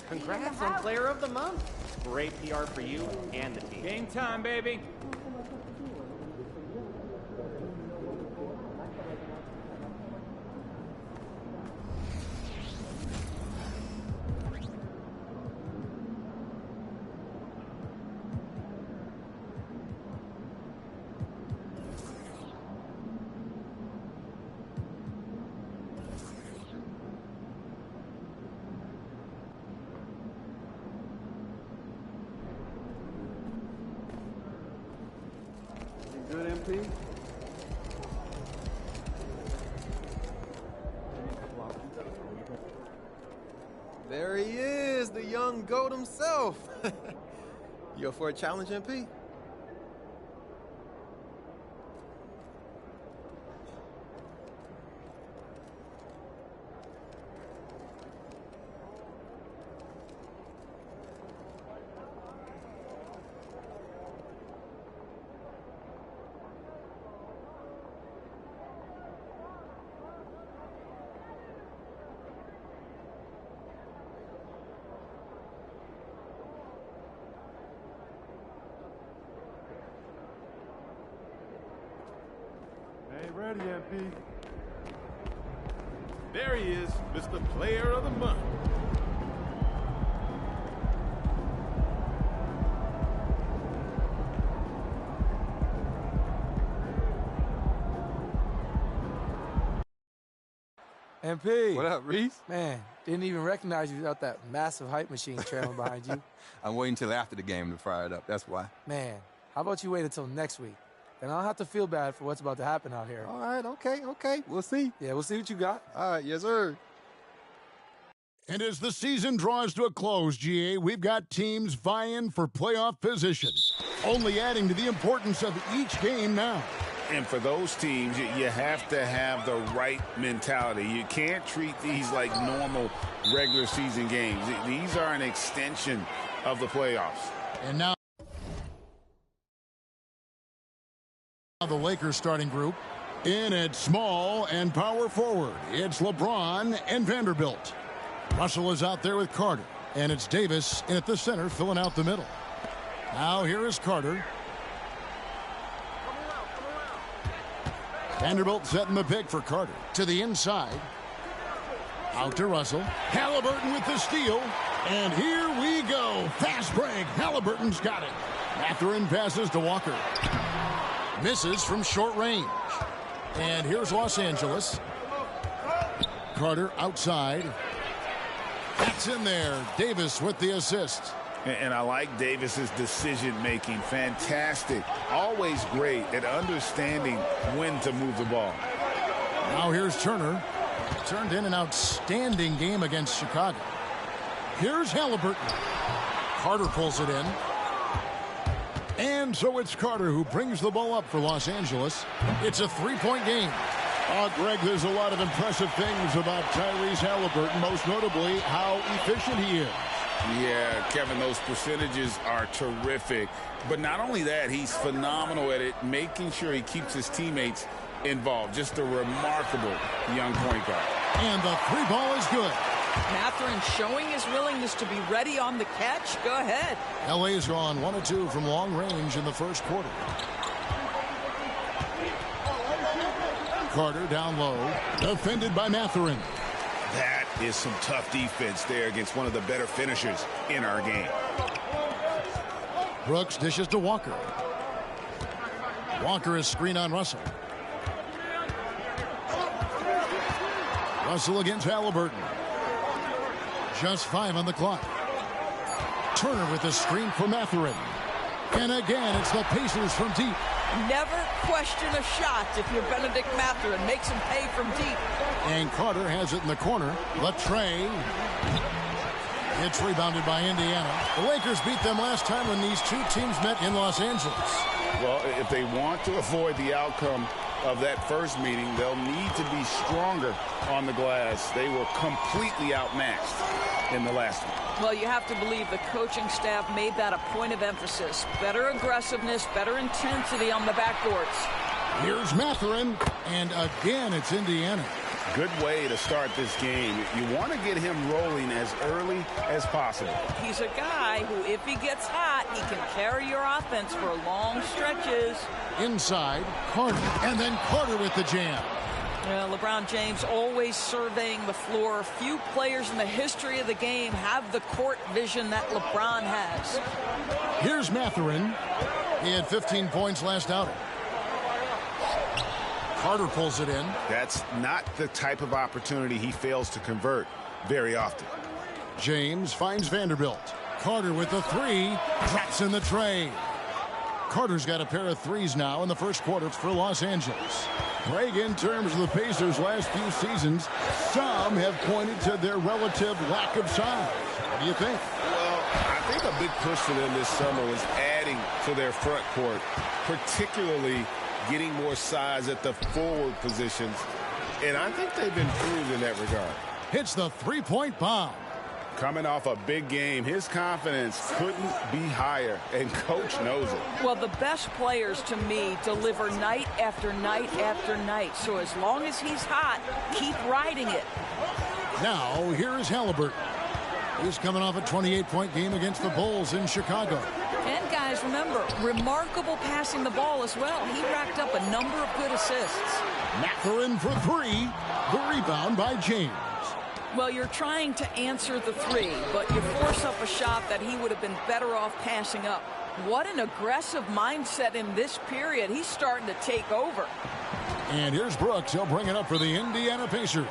Congrats on Player of the Month. Great PR for you and the team. Game time, baby. Good, MP? There he is, the young GOAT himself. You up for a challenge, MP? Ain't ready, MP. There he is, Mr. Player of the Month. MP. What up, Reese? Man, didn't even recognize you without that massive hype machine trailing behind you. I'm waiting till after the game to fire it up. That's why. Man, how about you wait until next week? Then I don't have to feel bad for what's about to happen out here. All right, okay. We'll see. Yeah, we'll see what you got. All right, yes, sir. And as the season draws to a close, GA, we've got teams vying for playoff position, only adding to the importance of each game now. And for those teams, you have to have the right mentality. You can't treat these like normal regular season games. These are an extension of the playoffs. And now the Lakers starting group. In at small and power forward, it's LeBron and Vanderbilt. Russell is out there with Carter, and it's Davis in at the center filling out the middle. Now here is Carter. Vanderbilt setting the pick for Carter. To the inside. Out to Russell. Halliburton with the steal. And here we go. Fast break. Halliburton's got it. Mathurin passes to Walker. Misses from short range. And here's Los Angeles. Carter outside. That's in there. Davis with the assist. And I like Davis's decision-making. Fantastic. Always great at understanding when to move the ball. Now here's Turner. Turned in an outstanding game against Chicago. Here's Halliburton. Carter pulls it in. And so it's Carter who brings the ball up for Los Angeles. It's a three-point game. Greg, there's a lot of impressive things about Tyrese Halliburton, most notably how efficient he is. Yeah, Kevin, those percentages are terrific. But not only that, he's phenomenal at it, making sure he keeps his teammates involved. Just a remarkable young point guard. And the three ball is good. Mathurin showing his willingness to be ready on the catch. Go ahead. LA's gone 1 of 2 from long range in the first quarter. Carter down low. Defended by Mathurin. That is some tough defense there against one of the better finishers in our game. Brooks dishes to Walker. Walker is screen on Russell. Russell against Halliburton. Just 5 on the clock. Turner with the screen for Mathurin. And again, it's the Pacers from deep. Never question a shot if you're Benedict Mathurin. Makes him pay from deep. And Carter has it in the corner. Latrey. It's rebounded by Indiana. The Lakers beat them last time when these two teams met in Los Angeles. Well, if they want to avoid the outcome of that first meeting, they'll need to be stronger on the glass. They were completely outmatched in the last one. Well, you have to believe the coaching staff made that a point of emphasis. Better aggressiveness, better intensity on the backboards. Here's Mathurin, and again it's Indiana. Good way to start this game. You want to get him rolling as early as possible. He's a guy who, if he gets hot, he can carry your offense for long stretches. Inside, Carter, and then Carter with the jam. LeBron James always surveying the floor. Few players in the history of the game have the court vision that LeBron has. Here's Mathurin. He had 15 points last outing. Carter pulls it in. That's not the type of opportunity he fails to convert very often. James finds Vanderbilt. Carter with the three. Drops in the tray. Carter's got a pair of threes now in the first quarter for Los Angeles. Greg, in terms of the Pacers' last few seasons, some have pointed to their relative lack of size. What do you think? Well, I think a big push for them this summer was adding to their front court, particularly getting more size at the forward positions, and I think they've improved in that regard. Hits the three-point bomb. Coming off a big game, his confidence couldn't be higher, and coach knows it. Well, the best players, to me, deliver night after night after night. So as long as he's hot, keep riding it. Now, here is Halliburton. He's coming off a 28-point game against the Bulls in Chicago. And, guys, remember, remarkable passing the ball as well. He racked up a number of good assists. Mathurin for three. The rebound by James. Well, you're trying to answer the three, but you force up a shot that he would have been better off passing up. What an aggressive mindset in this period. He's starting to take over. And here's Brooks. He'll bring it up for the Indiana Pacers.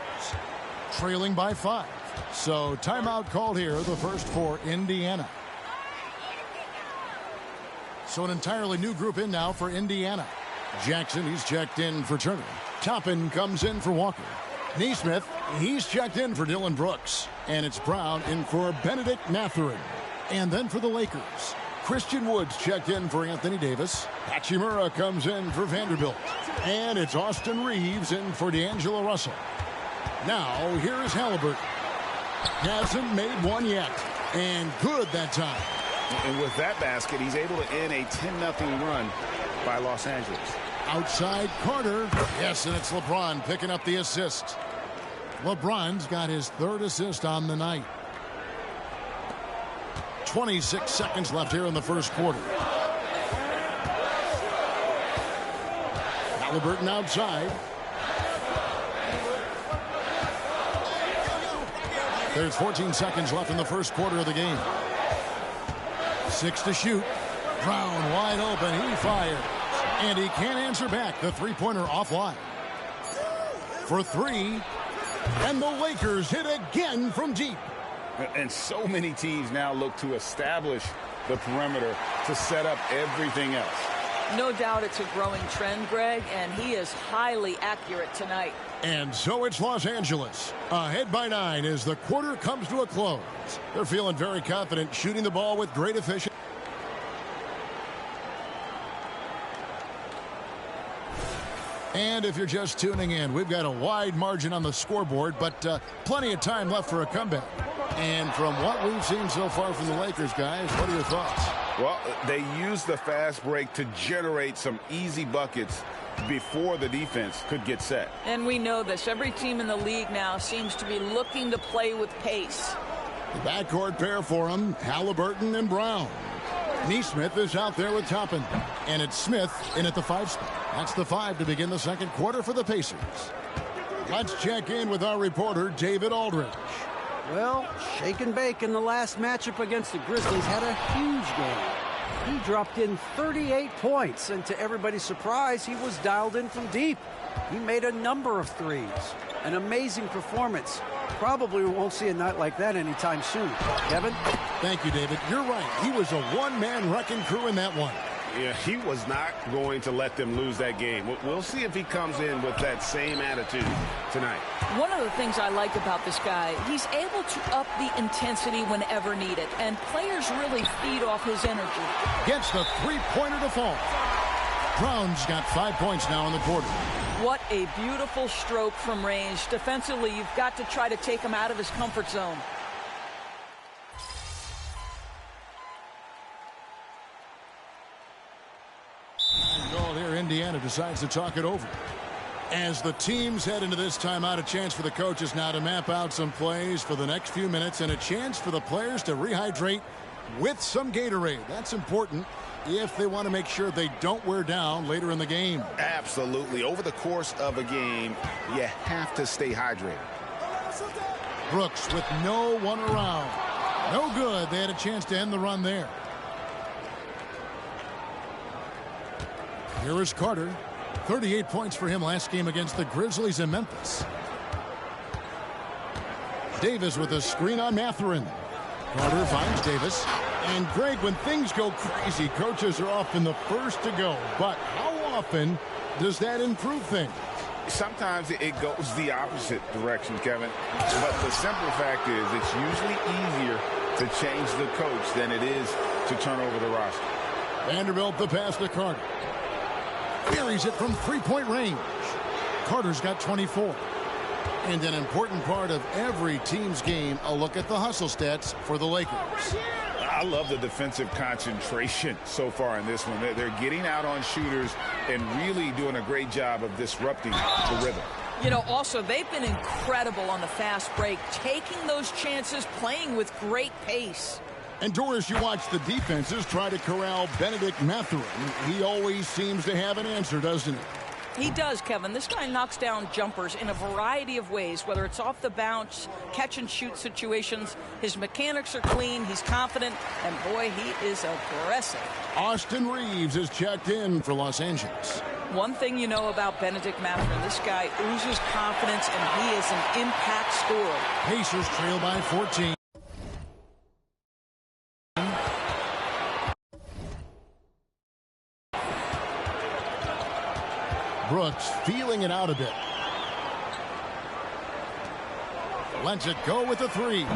Trailing by 5. So timeout called here, the first for Indiana. So an entirely new group in now for Indiana. Jackson, he's checked in for Turner. Toppin comes in for Walker. Neesmith, he's checked in for Dylan Brooks. And it's Brown in for Benedict Mathurin. And then for the Lakers, Christian Woods checked in for Anthony Davis. Hachimura comes in for Vanderbilt. And it's Austin Reeves in for D'Angelo Russell. Now, here's Halliburton. Hasn't made one yet. And good that time. And with that basket, he's able to end a 10-0 run by Los Angeles. Outside Carter. Yes, and it's LeBron picking up the assist. LeBron's got his third assist on the night. 26 seconds left here in the first quarter. Halliburton outside. There's 14 seconds left in the first quarter of the game. 6 to shoot. Brown wide open. He fires. And he can't answer back. The three-pointer offline. For three. And the Lakers hit again from deep. And so many teams now look to establish the perimeter to set up everything else. No doubt it's a growing trend, Greg, and he is highly accurate tonight. And so it's Los Angeles. Ahead by 9 as the quarter comes to a close. They're feeling very confident, shooting the ball with great efficiency. And if you're just tuning in, we've got a wide margin on the scoreboard, but plenty of time left for a comeback. And from what we've seen so far from the Lakers, guys, what are your thoughts? Well, they used the fast break to generate some easy buckets before the defense could get set. And we know this. Every team in the league now seems to be looking to play with pace. The backcourt pair for him, Halliburton and Brown. Neesmith is out there with Toppin. And it's Smith in at the 5 spot. That's the 5 to begin the second quarter for the Pacers. Let's check in with our reporter, David Aldridge. Well, shake and bake in the last matchup against the Grizzlies had a huge game. He dropped in 38 points, and to everybody's surprise, he was dialed in from deep. He made a number of threes. An amazing performance. Probably won't see a night like that anytime soon. Kevin? Thank you, David. You're right. He was a one-man wrecking crew in that one. Yeah, he was not going to let them lose that game. We'll see if he comes in with that same attitude tonight. One of the things I like about this guy, he's able to up the intensity whenever needed, and players really feed off his energy. Gets the three-pointer to fall. Brown's got 5 points now in the quarter. What a beautiful stroke from range. Defensively, you've got to try to take him out of his comfort zone. Goal here, Indiana decides to talk it over. As the teams head into this timeout, a chance for the coaches now to map out some plays for the next few minutes and a chance for the players to rehydrate with some Gatorade. That's important if they want to make sure they don't wear down later in the game. Absolutely. Over the course of a game, you have to stay hydrated. Brooks with no one around. No good. They had a chance to end the run there. Here is Carter. 38 points for him last game against the Grizzlies in Memphis. Davis with a screen on Mathurin. Carter finds Davis. And Greg, when things go crazy, coaches are often the first to go. But how often does that improve things? Sometimes it goes the opposite direction, Kevin. But the simple fact is it's usually easier to change the coach than it is to turn over the roster. Vanderbilt the pass to Carter. Buries it from three-point range. Carter's got 24. And an important part of every team's game, a look at the hustle stats for the Lakers. I love the defensive concentration so far in this one. They're getting out on shooters and really doing a great job of disrupting the rhythm. You know, also, they've been incredible on the fast break, taking those chances, playing with great pace. And Doris, you watch the defenses try to corral Benedict Mathurin. He always seems to have an answer, doesn't he? He does, Kevin. This guy knocks down jumpers in a variety of ways, whether it's off the bounce, catch and shoot situations. His mechanics are clean, he's confident, and boy, he is aggressive. Austin Reeves is checked in for Los Angeles. One thing you know about Benedict Mathurin, this guy oozes confidence, and he is an impact scorer. Pacers trail by 14. Brooks feeling it out a bit. Lets it go with the three.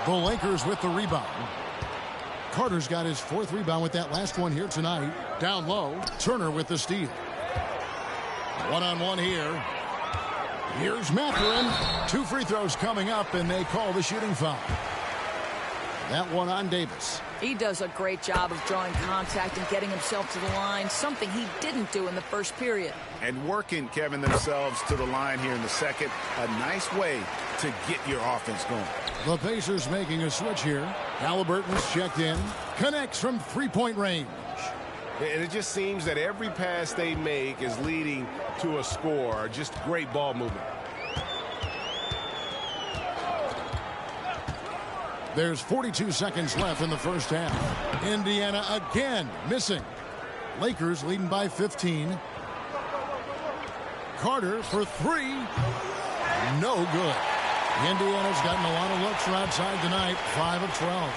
The Lakers with the rebound. Carter's got his fourth rebound with that last one here tonight. Down low, Turner with the steal. One-on-one here. Here's Mathurin. 2 free throws coming up, and they call the shooting foul. That one on Davis. He does a great job of drawing contact and getting himself to the line, something he didn't do in the first period. And working, Kevin, themselves to the line here in the second. A nice way to get your offense going. The Pacers making a switch here. Halliburton's checked in. Connects from three-point range. And it just seems that every pass they make is leading to a score. Just great ball movement. There's 42 seconds left in the first half. Indiana again missing. Lakers leading by 15. Carter for three. No good. Indiana's gotten a lot of looks from outside tonight. 5 of 12.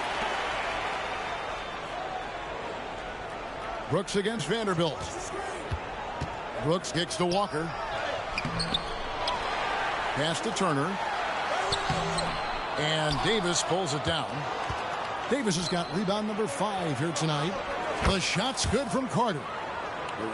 Brooks against Vanderbilt. Brooks kicks to Walker. Pass to Turner. And Davis pulls it down. Davis has got rebound number 5 here tonight. The shot's good from Carter.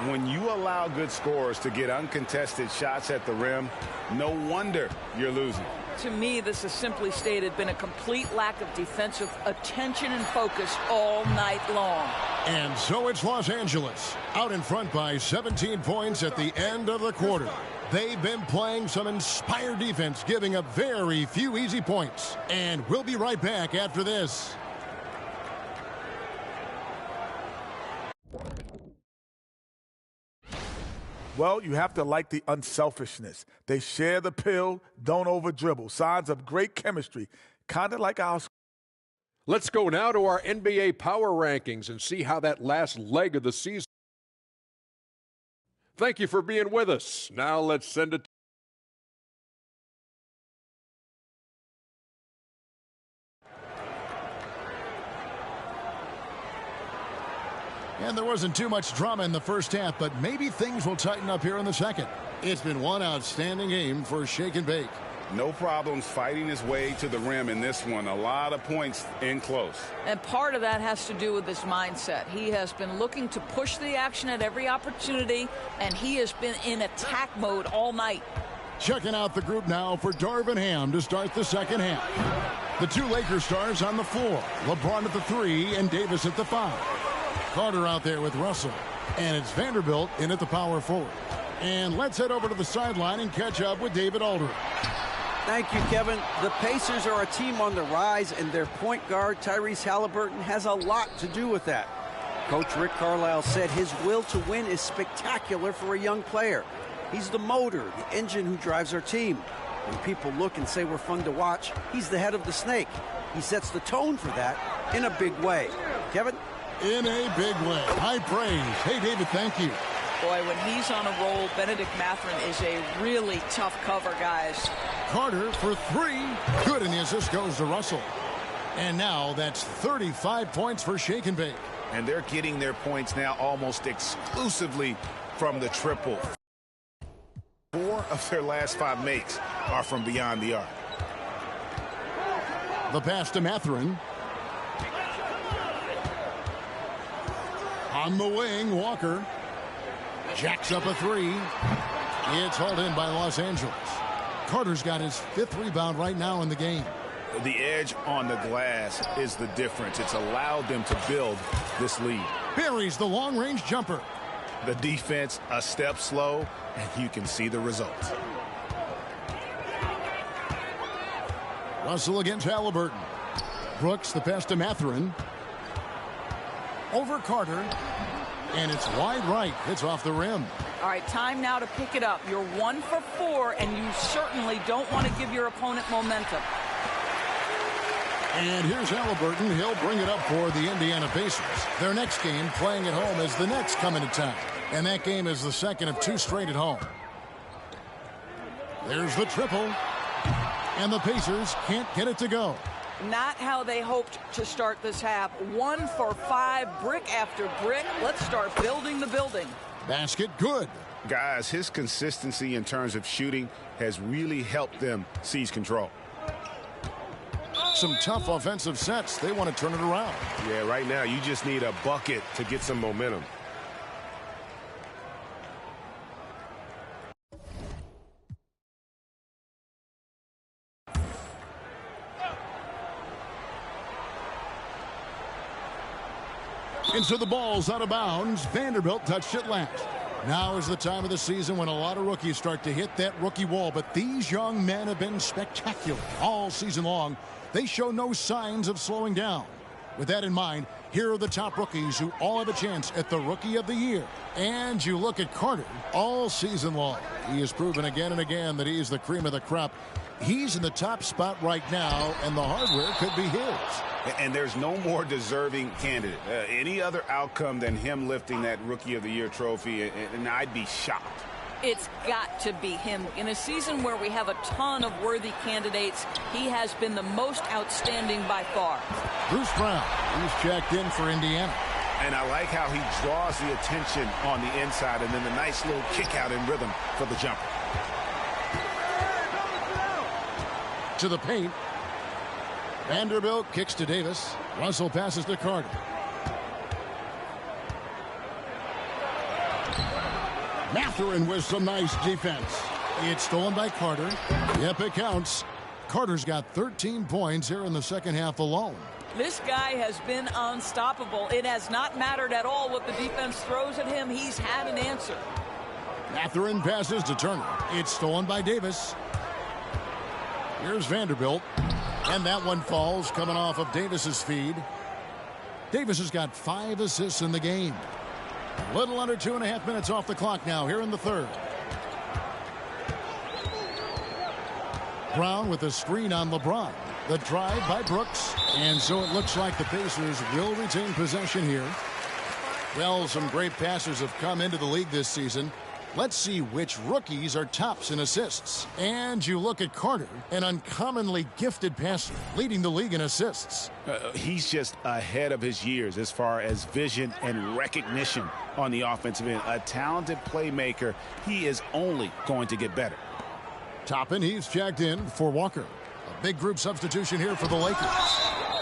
When you allow good scorers to get uncontested shots at the rim, no wonder you're losing. To me, this has simply stated been a complete lack of defensive attention and focus all night long. And so it's Los Angeles out in front by 17 points at the end of the quarter. They've been playing some inspired defense, giving up very few easy points. And we'll be right back after this. Well, you have to like the unselfishness. They share the pill, don't over-dribble. Signs of great chemistry, kind of like our... Let's go now to our NBA power rankings and see how that last leg of the season. Thank you for being with us. Now let's send it. And there wasn't too much drama in the first half, but maybe things will tighten up here in the second. It's been one outstanding game for Shake and Bake. No problems fighting his way to the rim in this one. A lot of points in close. And part of that has to do with his mindset. He has been looking to push the action at every opportunity, and he has been in attack mode all night. Checking out the group now for Darvin Ham to start the second half. The two Lakers stars on the floor. LeBron at the 3 and Davis at the 5. Carter out there with Russell. And it's Vanderbilt in at the power forward. And let's head over to the sideline and catch up with David Aldridge. Thank you, Kevin. The Pacers are a team on the rise, and their point guard, Tyrese Halliburton, has a lot to do with that. Coach Rick Carlisle said his will to win is spectacular for a young player. He's the motor, the engine who drives our team. When people look and say we're fun to watch, he's the head of the snake. He sets the tone for that in a big way. Kevin? In a big way. High praise. Hey, David, thank you. Boy, when he's on a roll, Benedict Mathurin is a really tough cover, guys. Carter for three. Good, and the assist goes to Russell. And now that's 35 points for Shake and Bake. And they're getting their points now almost exclusively from the triple. 4 of their last 5 makes are from beyond the arc. The pass to Mathurin. On the wing, Walker. Jacks up a three. It's hauled in by Los Angeles. Carter's got his 5th rebound right now in the game. The edge on the glass is the difference. It's allowed them to build this lead. Buries the long-range jumper. The defense a step slow, and you can see the results. Russell against Halliburton. Brooks, the pass to Mathurin. Over Carter. And it's wide right. It's off the rim. All right, time now to pick it up. You're 1 for 4, and you certainly don't want to give your opponent momentum. And here's Halliburton. He'll bring it up for the Indiana Pacers. Their next game, playing at home, is the Nets coming to town. And that game is the second of 2 straight at home. There's the triple. And the Pacers can't get it to go. Not how they hoped to start this half. 1 for 5, brick after brick. Let's start building the building. Basket good. Guys, his consistency in terms of shooting has really helped them seize control. Some tough offensive sets. They want to turn it around. Yeah, right now you just need a bucket to get some momentum. And so the ball's out of bounds. Vanderbilt touched it last. Now is the time of the season when a lot of rookies start to hit that rookie wall. But these young men have been spectacular all season long. They show no signs of slowing down. With that in mind, here are the top rookies who all have a chance at the Rookie of the Year. And you look at Carter all season long. He has proven again and again that he's the cream of the crop. He's in the top spot right now, and the hardware could be his. And there's no more deserving candidate. Any other outcome than him lifting that Rookie of the Year trophy, and I'd be shocked. It's got to be him. In a season where we have a ton of worthy candidates, he has been the most outstanding by far. Bruce Brown, he's checked in for Indiana. And I like how he draws the attention on the inside, and then the nice little kick out in rhythm for the jumper. To the paint. Vanderbilt kicks to Davis. Russell passes to Carter. Mathurin with some nice defense. It's stolen by Carter. Yep, it counts. Carter's got 13 points here in the second half alone. This guy has been unstoppable. It has not mattered at all what the defense throws at him. He's had an answer. Mathurin passes to Turner. It's stolen by Davis. Here's Vanderbilt. And that one falls coming off of Davis's feed. Davis has got 5 assists in the game. A little under 2.5 minutes off the clock now here in the third. Brown with a screen on LeBron. The drive by Brooks. And so it looks like the Pacers will retain possession here. Well, some great passers have come into the league this season. Let's see which rookies are tops in assists. And you look at Carter, an uncommonly gifted passer, leading the league in assists. He's just ahead of his years as far as vision and recognition on the offensive end. A talented playmaker. He is only going to get better. Toppin, he's checked in for Walker. A big group substitution here for the Lakers.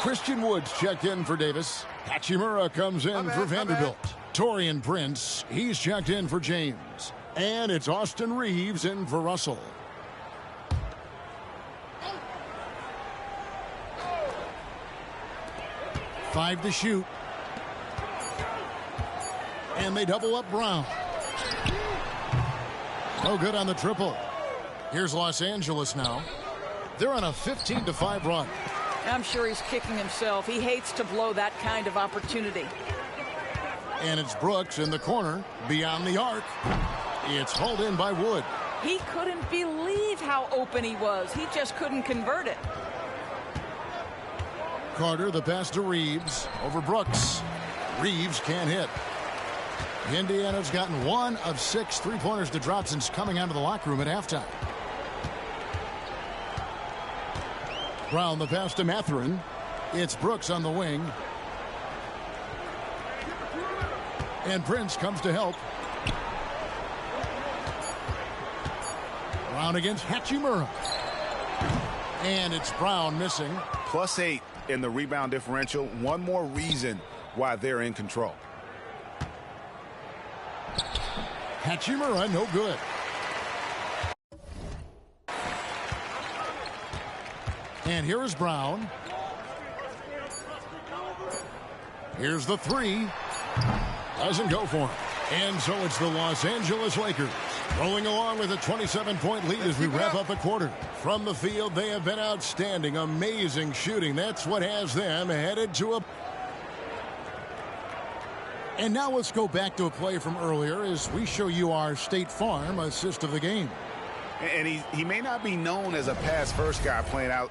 Christian Woods checked in for Davis. Hachimura comes in for Vanderbilt. Torian Prince, he's checked in for James. And it's Austin Reeves in for Russell. Five to shoot. And they double up Brown. No good on the triple. Here's Los Angeles now. They're on a 15-5 run. I'm sure he's kicking himself. He hates to blow that kind of opportunity. And it's Brooks in the corner, beyond the arc. It's hauled in by Wood. He couldn't believe how open he was. He just couldn't convert it. Carter, the pass to Reeves, over Brooks. Reeves can't hit. Indiana's gotten 1 of 6 three-pointers to drop since coming out of the locker room at halftime. Brown, the pass to Mathurin. It's Brooks on the wing. And Prince comes to help. Brown against Hachimura. And it's Brown missing. +8 in the rebound differential. One more reason why they're in control. Hachimura, no good. And here is Brown. Here's the three. Doesn't go for him. And so it's the Los Angeles Lakers rolling along with a 27-point lead as we wrap up the quarter. From the field, they have been outstanding. Amazing shooting. That's what has them headed to a... And now let's go back to a play from earlier as we show you our State Farm assist of the game. And he may not be known as a pass-first guy playing out.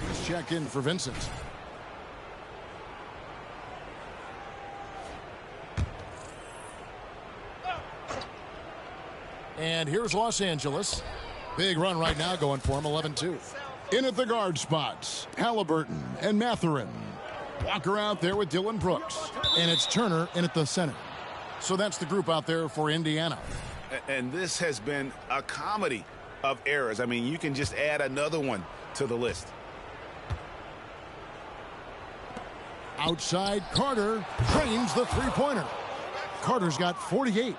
Let's check in for Vincent. And here's Los Angeles. Big run right now going for him, 11-2. In at the guard spots, Halliburton and Mathurin. Walker out there with Dylan Brooks. And it's Turner in at the center. So that's the group out there for Indiana. And this has been a comedy of errors. I mean, you can just add another one to the list. Outside, Carter trains the three-pointer. Carter's got 48.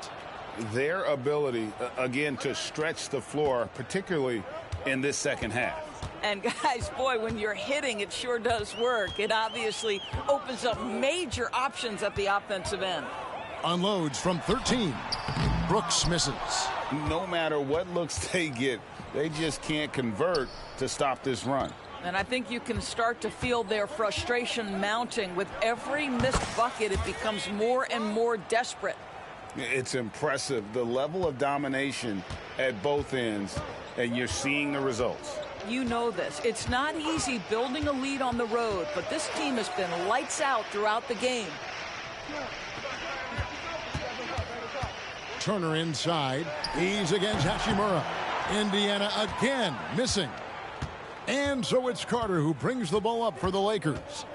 Their ability, again, to stretch the floor, particularly in this second half. And guys, boy, when you're hitting, it sure does work. It obviously opens up major options at the offensive end. Unloads from 13. Brooks misses. No matter what looks they get, they just can't convert to stop this run. And I think you can start to feel their frustration mounting. With every missed bucket, it becomes more and more desperate. It's impressive, the level of domination at both ends, and you're seeing the results. You know this. It's not easy building a lead on the road, but this team has been lights out throughout the game. Turner inside. He's against Hachimura. Indiana again missing. And so it's Carter who brings the ball up for the Lakers.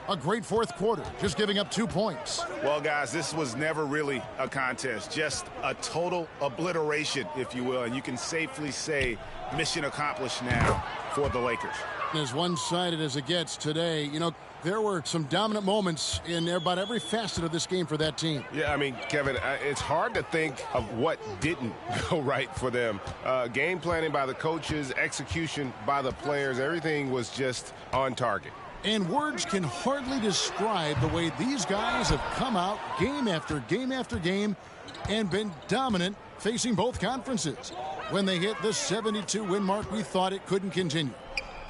A great fourth quarter, just giving up 2 points. Well, guys, this was never really a contest, just a total obliteration, if you will. And you can safely say mission accomplished now for the Lakers. As one-sided as it gets today, you know, there were some dominant moments in about every facet of this game for that team. Yeah, I mean, Kevin, it's hard to think of what didn't go right for them. Game planning by the coaches, execution by the players, everything was just on target. And words can hardly describe the way these guys have come out game after game after game and been dominant facing both conferences. When they hit the 72-win mark, we thought it couldn't continue.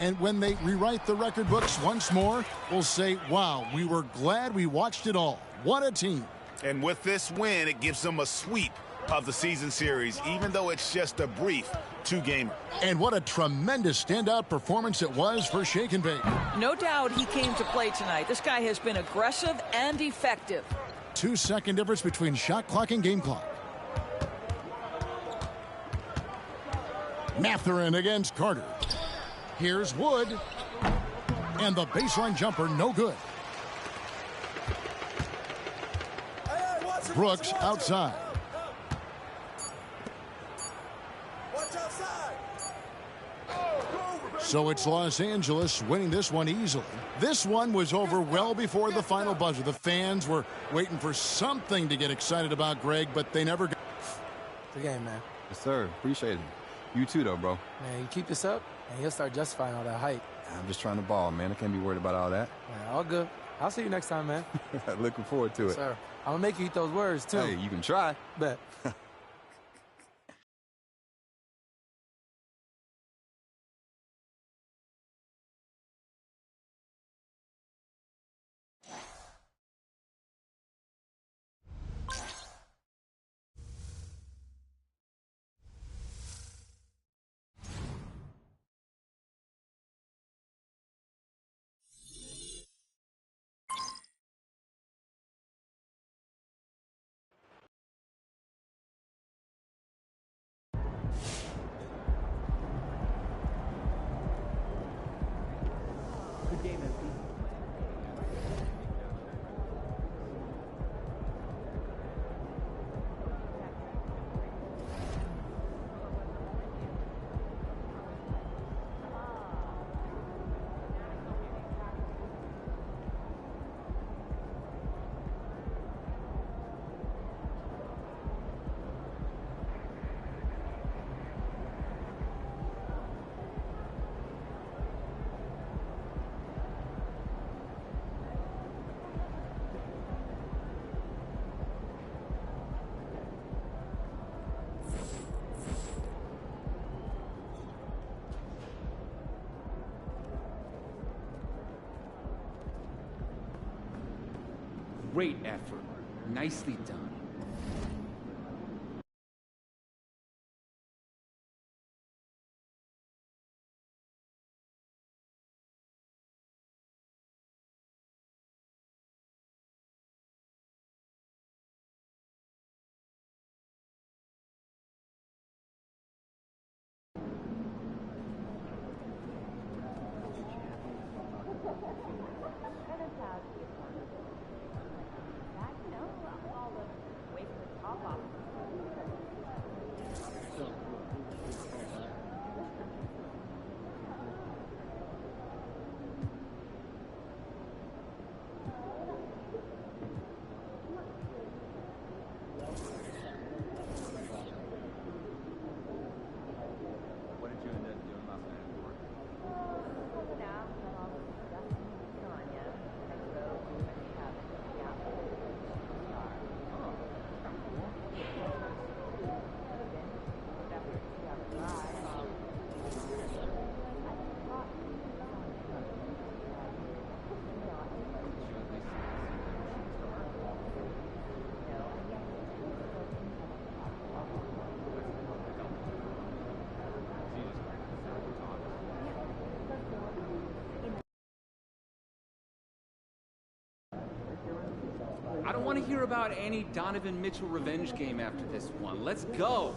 And when they rewrite the record books once more, we'll say, wow, we were glad we watched it all. What a team. And with this win, it gives them a sweep of the season series, even though it's just a brief two-gamer. And what a tremendous standout performance it was for Shake and Bake. No doubt he came to play tonight. This guy has been aggressive and effective. 2-second difference between shot clock and game clock. Mathurin against Carter. Here's Wood. And the baseline jumper, no good. Brooks outside. So it's Los Angeles winning this one easily. This one was over well before the final buzzer. The fans were waiting for something to get excited about, Greg, but they never got. Good game, man. Yes, sir. Appreciate it. You too, though, bro. Man, you keep this up, and he'll start justifying all that hype. I'm just trying to ball, man. I can't be worried about all that. Man, all good. I'll see you next time, man. Looking forward to it. Sir, I'm going to make you eat those words, too. Hey, you can try. Bet. Good game, MP. Great effort. Nicely done. I don't want to hear about any Donovan Mitchell revenge game after this one. Let's go.